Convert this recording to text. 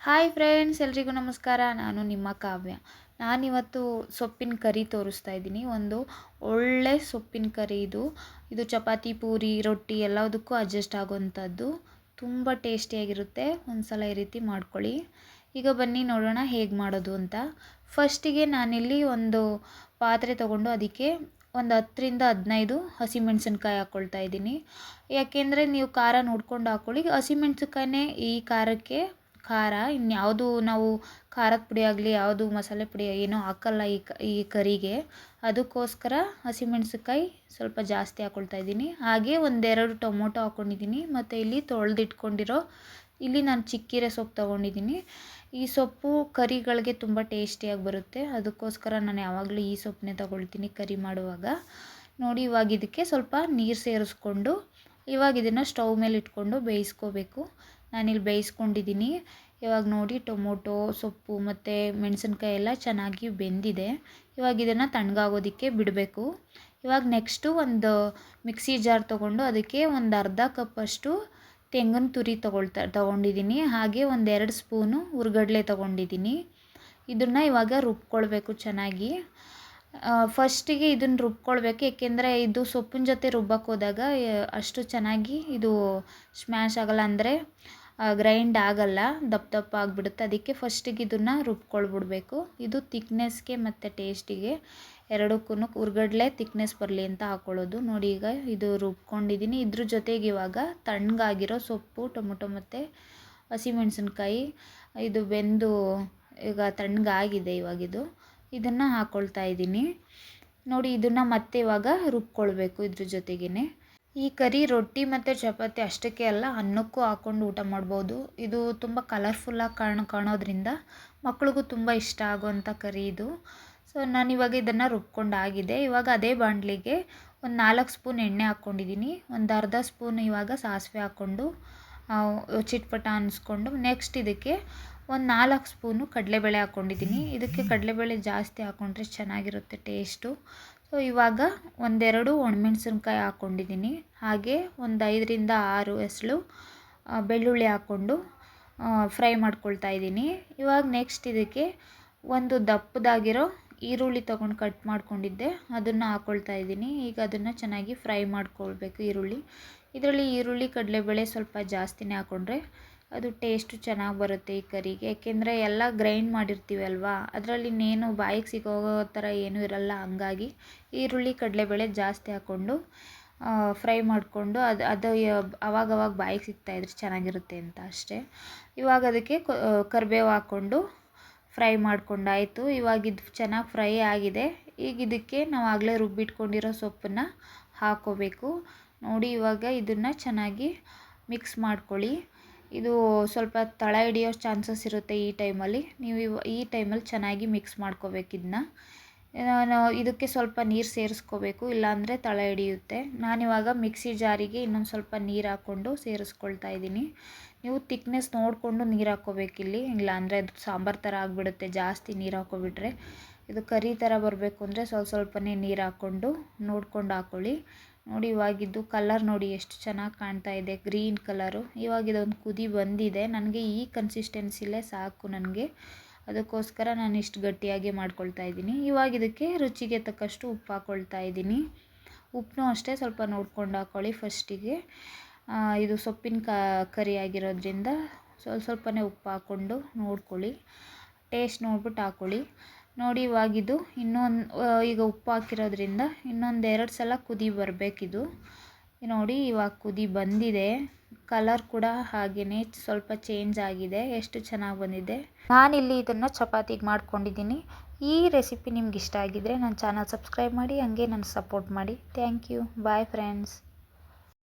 Hi friends, ಎಲ್ರಿಗೂ ನಮಸ್ಕಾರ. ನಾನು ನಿಮ್ಮ ಕಾವ್ಯ. ನಾನಿವತ್ತು ಸೊಪ್ಪಿನ ಕರಿ ತೋರಿಸ್ತಾ ಇದ್ದೀನಿ. ಒಂದು ಒಳ್ಳೆ ಸೊಪ್ಪಿನ ಕರಿ ಇದು ಚಪಾತಿ, ಪೂರಿ, ರೊಟ್ಟಿ ಎಲ್ಲದಕ್ಕೂ ಅಡ್ಜಸ್ಟ್ ಆಗೋವಂಥದ್ದು. ತುಂಬ ಟೇಸ್ಟಿಯಾಗಿರುತ್ತೆ. ಒಂದು ಸಲ ಈ ರೀತಿ ಮಾಡ್ಕೊಳ್ಳಿ. ಈಗ ಬನ್ನಿ ನೋಡೋಣ ಹೇಗೆ ಮಾಡೋದು ಅಂತ. ಫಸ್ಟಿಗೆ ನಾನಿಲ್ಲಿ ಒಂದು ಪಾತ್ರೆ ತೊಗೊಂಡು ಅದಕ್ಕೆ ಒಂದು 10ರಿಂದ 15 ಹಸಿಮೆಣಸಿನ್ಕಾಯಿ ಹಾಕ್ಕೊಳ್ತಾ ಇದ್ದೀನಿ. ಯಾಕೆಂದರೆ ನೀವು ಖಾರ ನೋಡ್ಕೊಂಡು ಹಾಕ್ಕೊಳ್ಳಿ. ಹಸಿಮೆಣಸಿನ್ಕಾಯಿನೇ ಈ ಖಾರಕ್ಕೆ ಖಾರ. ಇನ್ಯಾವುದು ನಾವು ಖಾರದ ಪುಡಿ ಆಗಲಿ ಯಾವುದು ಮಸಾಲೆ ಪುಡಿ ಏನೂ ಹಾಕಲ್ಲ ಈ ಕರಿಗೆ. ಅದಕ್ಕೋಸ್ಕರ ಹಸಿಮೆಣಸಿನ್ಕಾಯಿ ಸ್ವಲ್ಪ ಜಾಸ್ತಿ ಹಾಕ್ಕೊಳ್ತಾ ಇದ್ದೀನಿ. ಹಾಗೆ ಒಂದೆರಡು ಟೊಮೊಟೊ ಹಾಕ್ಕೊಂಡಿದ್ದೀನಿ. ಮತ್ತು ಇಲ್ಲಿ ನಾನು ಚಿಕ್ಕಿರೆ ಸೊಪ್ಪು ತೊಗೊಂಡಿದ್ದೀನಿ. ಈ ಸೊಪ್ಪು ಕರಿಗಳಿಗೆ ತುಂಬ ಟೇಸ್ಟಿಯಾಗಿ ಬರುತ್ತೆ. ಅದಕ್ಕೋಸ್ಕರ ನಾನು ಯಾವಾಗಲೂ ಈ ಸೊಪ್ಪನ್ನೇ ತೊಗೊಳ್ತೀನಿ ಕರಿ ಮಾಡುವಾಗ. ನೋಡಿ, ಇವಾಗ ಇದಕ್ಕೆ ಸ್ವಲ್ಪ ನೀರು ಸೇರಿಸ್ಕೊಂಡು ಇವಾಗ ಇದನ್ನು ಸ್ಟವ್ ಮೇಲೆ ಇಟ್ಕೊಂಡು ಬೇಯಿಸ್ಕೋಬೇಕು. ನಾನಿಲ್ಲಿ ಬೇಯಿಸ್ಕೊಂಡಿದ್ದೀನಿ. ಇವಾಗ ನೋಡಿ, ಟೊಮೊಟೊ, ಸೊಪ್ಪು ಮತ್ತು ಮೆಣಸಿನ್ಕಾಯಿ ಎಲ್ಲ ಚೆನ್ನಾಗಿ ಬೆಂದಿದೆ. ಇವಾಗ ಇದನ್ನು ತಣ್ಣಗಾಗೋದಕ್ಕೆ ಬಿಡಬೇಕು. ಇವಾಗ ನೆಕ್ಸ್ಟು ಒಂದು ಮಿಕ್ಸಿ ಜಾರ್ ತೊಗೊಂಡು ಅದಕ್ಕೆ ಒಂದು ಅರ್ಧ ಕಪ್ಪಷ್ಟು ತೆಂಗಿನ ತುರಿ ತೊಗೊಂಡಿದ್ದೀನಿ. ಹಾಗೆ 1-2 ಸ್ಪೂನು ಹುರ್ಗಡ್ಲೆ ತೊಗೊಂಡಿದ್ದೀನಿ. ಇದನ್ನು ಇವಾಗ ರುಬ್ಕೊಳ್ಬೇಕು ಚೆನ್ನಾಗಿ. ಫಸ್ಟಿಗೆ ಇದನ್ನು ರುಬ್ಕೊಳ್ಬೇಕು. ಏಕೆಂದರೆ ಇದು ಸೊಪ್ಪಿನ ಜೊತೆ ರುಬ್ಬಕ್ಕೆ ಹೋದಾಗ ಅಷ್ಟು ಚೆನ್ನಾಗಿ ಇದು ಸ್ಮ್ಯಾಶ್ ಆಗಲ್ಲ, ಅಂದರೆ ಗ್ರೈಂಡ್ ಆಗಲ್ಲ, ದಪ್ಪ ದಪ್ಪ ಆಗಿಬಿಡುತ್ತೆ. ಅದಕ್ಕೆ ಫಸ್ಟಿಗೆ ಇದನ್ನು ರುಬ್ಕೊಳ್ಬಿಡ್ಬೇಕು. ಇದು ತಿಕ್ನೆಸ್ಗೆ ಮತ್ತು ಟೇಸ್ಟಿಗೆ ಎರಡಕ್ಕೂ ಹುರ್ಗಡ್ಲೆ ತಿಕ್ನೆಸ್ ಬರಲಿ ಅಂತ ಹಾಕ್ಕೊಳ್ಳೋದು. ನೋಡಿ, ಈಗ ಇದು ರುಬ್ಕೊಂಡಿದ್ದೀನಿ. ಇದ್ರ ಜೊತೆಗೆ ಇವಾಗ ತಣ್ಣಗಾಗಿರೋ ಸೊಪ್ಪು, ಟೊಮೊಟೊ ಮತ್ತು ಹಸಿಮೆಣಸಿನ್ಕಾಯಿ ಇದು ಬೆಂದು ಈಗ ತಣ್ಣಗಾಗಿದೆ. ಇದನ್ನು ಹಾಕ್ಕೊಳ್ತಾ ಇದ್ದೀನಿ. ನೋಡಿ, ಇದನ್ನು ಮತ್ತೆ ಇವಾಗ ರುಬ್ಕೊಳ್ಬೇಕು ಇದ್ರ ಜೊತೆಗೇ. ಈ ಕರಿ ರೊಟ್ಟಿ ಮತ್ತು ಚಪಾತಿ ಅಷ್ಟಕ್ಕೆ ಅಲ್ಲ, ಅನ್ನಕ್ಕೂ ಹಾಕ್ಕೊಂಡು ಊಟ ಮಾಡ್ಬೋದು. ಇದು ತುಂಬ ಕಲರ್ಫುಲ್ಲಾಗಿ ಕಾಣೋದ್ರಿಂದ ಮಕ್ಳಿಗೂ ತುಂಬ ಇಷ್ಟ ಆಗುವಂಥ ಕರಿ ಇದು. ಸೊ ನಾನಿವಾಗ ಇದನ್ನು ರುಬ್ಕೊಂಡಾಗಿದೆ. ಇವಾಗ ಅದೇ ಬಾಣಲಿಗೆ ಒಂದು 4 ಸ್ಪೂನ್ ಎಣ್ಣೆ ಹಾಕ್ಕೊಂಡಿದ್ದೀನಿ. ಒಂದು ಅರ್ಧ ಸ್ಪೂನ್ ಇವಾಗ ಸಾಸಿವೆ ಹಾಕ್ಕೊಂಡು ಚಿಟ್ಪಟ ಅನ್ನಿಸ್ಕೊಂಡು, ನೆಕ್ಸ್ಟ್ ಇದಕ್ಕೆ ಒಂದು 4 ಸ್ಪೂನು ಕಡಲೆಬೇಳೆ ಹಾಕ್ಕೊಂಡಿದ್ದೀನಿ. ಇದಕ್ಕೆ ಕಡಲೆಬೇಳೆ ಜಾಸ್ತಿ ಹಾಕ್ಕೊಂಡ್ರೆ ಚೆನ್ನಾಗಿರುತ್ತೆ ಟೇಸ್ಟು. ಸೊ ಇವಾಗ 1-2 ಒಣಮೆಣಸಿನ್ಕಾಯಿ ಹಾಕ್ಕೊಂಡಿದ್ದೀನಿ. ಹಾಗೆ ಒಂದು 5ರಿಂದ 6 ಎಸಳು ಬೆಳ್ಳುಳ್ಳಿ ಹಾಕ್ಕೊಂಡು ಫ್ರೈ ಮಾಡ್ಕೊಳ್ತಾ ಇದ್ದೀನಿ. ಇವಾಗ ನೆಕ್ಸ್ಟ್ ಇದಕ್ಕೆ ಒಂದು ದಪ್ಪದಾಗಿರೋ ಈರುಳ್ಳಿ ತೊಗೊಂಡು ಕಟ್ ಮಾಡ್ಕೊಂಡಿದ್ದೆ, ಅದನ್ನು ಹಾಕ್ಕೊಳ್ತಾ ಇದ್ದೀನಿ. ಈಗ ಅದನ್ನು ಚೆನ್ನಾಗಿ ಫ್ರೈ ಮಾಡ್ಕೊಳ್ಬೇಕು ಇದರಲ್ಲಿ ಈರುಳ್ಳಿ ಕಡಲೆಬೇಳೆ ಸ್ವಲ್ಪ ಜಾಸ್ತಿನೇ ಹಾಕ್ಕೊಂಡ್ರೆ ಅದು ಟೇಸ್ಟು ಚೆನ್ನಾಗಿ ಬರುತ್ತೆ ಈ ಕರಿಗೆ. ಏಕೆಂದರೆ ಎಲ್ಲ ಗ್ರೈಂಡ್ ಮಾಡಿರ್ತೀವಿ ಅಲ್ವಾ, ಅದರಲ್ಲಿ ಇನ್ನೇನು ಬಾಯಿಗೆ ಸಿಗೋ ಥರ ಏನೂ ಇರಲ್ಲ. ಹಂಗಾಗಿ ಈರುಳ್ಳಿ ಕಡಲೆಬೇಳೆ ಜಾಸ್ತಿ ಹಾಕ್ಕೊಂಡು ಫ್ರೈ ಮಾಡಿಕೊಂಡು ಅದು ಅವಾಗವಾಗ ಬಾಯಿಗೆ ಸಿಗ್ತಾಯಿದ್ರೆ ಚೆನ್ನಾಗಿರುತ್ತೆ ಅಂತ ಅಷ್ಟೇ. ಇವಾಗ ಅದಕ್ಕೆ ಕರಿಬೇವು ಹಾಕ್ಕೊಂಡು ಫ್ರೈ ಮಾಡ್ಕೊಂಡಾಯಿತು. ಇವಾಗ ಇದು ಚೆನ್ನಾಗಿ ಫ್ರೈ ಆಗಿದೆ. ಈಗ ಇದಕ್ಕೆ ನಾವು ಆಗಲೇ ರುಬ್ಬಿಟ್ಕೊಂಡಿರೋ ಸೊಪ್ಪನ್ನು ಹಾಕ್ಕೋಬೇಕು. ನೋಡಿ, ಇವಾಗ ಇದನ್ನು ಚೆನ್ನಾಗಿ ಮಿಕ್ಸ್ ಮಾಡ್ಕೊಳ್ಳಿ. ಇದು ಸ್ವಲ್ಪ ತಳ ಹಿಡಿಯೋ ಚಾನ್ಸಸ್ ಇರುತ್ತೆ ಈ ಟೈಮಲ್ಲಿ. ನೀವು ಈ ಟೈಮಲ್ಲಿ ಚೆನ್ನಾಗಿ ಮಿಕ್ಸ್ ಮಾಡ್ಕೋಬೇಕು ಇದಕ್ಕೆ ಸ್ವಲ್ಪ ನೀರು ಸೇರಿಸ್ಕೋಬೇಕು, ಇಲ್ಲಾಂದರೆ ತಳ ಹಿಡಿಯುತ್ತೆ. ನಾನಿವಾಗ ಮಿಕ್ಸಿ ಜಾರಿಗೆ ಇನ್ನೊಂದು ಸ್ವಲ್ಪ ನೀರು ಹಾಕ್ಕೊಂಡು ಸೇರಿಸ್ಕೊಳ್ತಾ ಇದ್ದೀನಿ. ನೀವು ತಿಕ್ನೆಸ್ ನೋಡಿಕೊಂಡು ನೀರು ಹಾಕ್ಕೋಬೇಕಿಲ್ಲಿ, ಇಲ್ಲಾಂದರೆ ಅದು ಸಾಂಬಾರು ಥರ ಆಗಿಬಿಡುತ್ತೆ. ಜಾಸ್ತಿ ನೀರು ಹಾಕ್ಕೊಬಿಟ್ರೆ ಇದು ಕರಿ ಥರ ಬರಬೇಕು ಅಂದರೆ ಸ್ವಲ್ಪನೇ ನೀರು ಹಾಕ್ಕೊಂಡು ನೋಡ್ಕೊಂಡು ಹಾಕ್ಕೊಳ್ಳಿ. ನೋಡಿ, ಇವಾಗಿದ್ದು ಕಲರ್ ನೋಡಿ ಎಷ್ಟು ಚೆನ್ನಾಗಿ ಕಾಣ್ತಾ ಇದೆ, ಗ್ರೀನ್ ಕಲರು. ಇವಾಗ ಇದೊಂದು ಕುದಿ ಬಂದಿದೆ. ನನಗೆ ಈ ಕನ್ಸಿಸ್ಟೆನ್ಸಿಲೇ ಸಾಕು ನನಗೆ. ಅದಕ್ಕೋಸ್ಕರ ನಾನು ಇಷ್ಟು ಗಟ್ಟಿಯಾಗಿ ಮಾಡ್ಕೊಳ್ತಾ ಇದ್ದೀನಿ. ಇವಾಗ ಇದಕ್ಕೆ ರುಚಿಗೆ ತಕ್ಕಷ್ಟು ಉಪ್ಪು ಹಾಕ್ಕೊಳ್ತಾ ಇದ್ದೀನಿ. ಉಪ್ಪನ್ನೂ ಅಷ್ಟೇ ಸ್ವಲ್ಪ ನೋಡ್ಕೊಂಡು ಹಾಕ್ಕೊಳ್ಳಿ ಫಸ್ಟಿಗೆ. ಇದು ಸೊಪ್ಪಿನ ಕರಿ ಆಗಿರೋದ್ರಿಂದ ಸ್ವಲ್ಪನೇ ಉಪ್ಪು ಹಾಕ್ಕೊಂಡು ನೋಡ್ಕೊಳ್ಳಿ. ಟೇಸ್ಟ್ ನೋಡ್ಬಿಟ್ಟು ಹಾಕ್ಕೊಳ್ಳಿ. ನೋಡಿ, ಇವಾಗಿದು ಈಗ ಉಪ್ಪು ಹಾಕಿರೋದ್ರಿಂದ ಇನ್ನೊಂದು 2 ಸಲ ಕುದಿ ಬರಬೇಕಿದು. ನೋಡಿ, ಇವಾಗ ಕುದಿ ಬಂದಿದೆ. ಕಲರ್ ಕೂಡ ಹಾಗೆಯೇ ಸ್ವಲ್ಪ ಚೇಂಜ್ ಆಗಿದೆ. ಎಷ್ಟು ಚೆನ್ನಾಗಿ ಬಂದಿದೆ. ನಾನಿಲ್ಲಿ ಇದನ್ನು ಚಪಾತಿಗೆ ಮಾಡ್ಕೊಂಡಿದ್ದೀನಿ. ಈ ರೆಸಿಪಿ ನಿಮ್ಗೆ ಇಷ್ಟ ಆಗಿದ್ದರೆ ನನ್ನ ಚಾನಲ್ ಸಬ್ಸ್ಕ್ರೈಬ್ ಮಾಡಿ, ಹಾಗೆ ನನ್ನ ಸಪೋರ್ಟ್ ಮಾಡಿ. Thank you. Bye friends.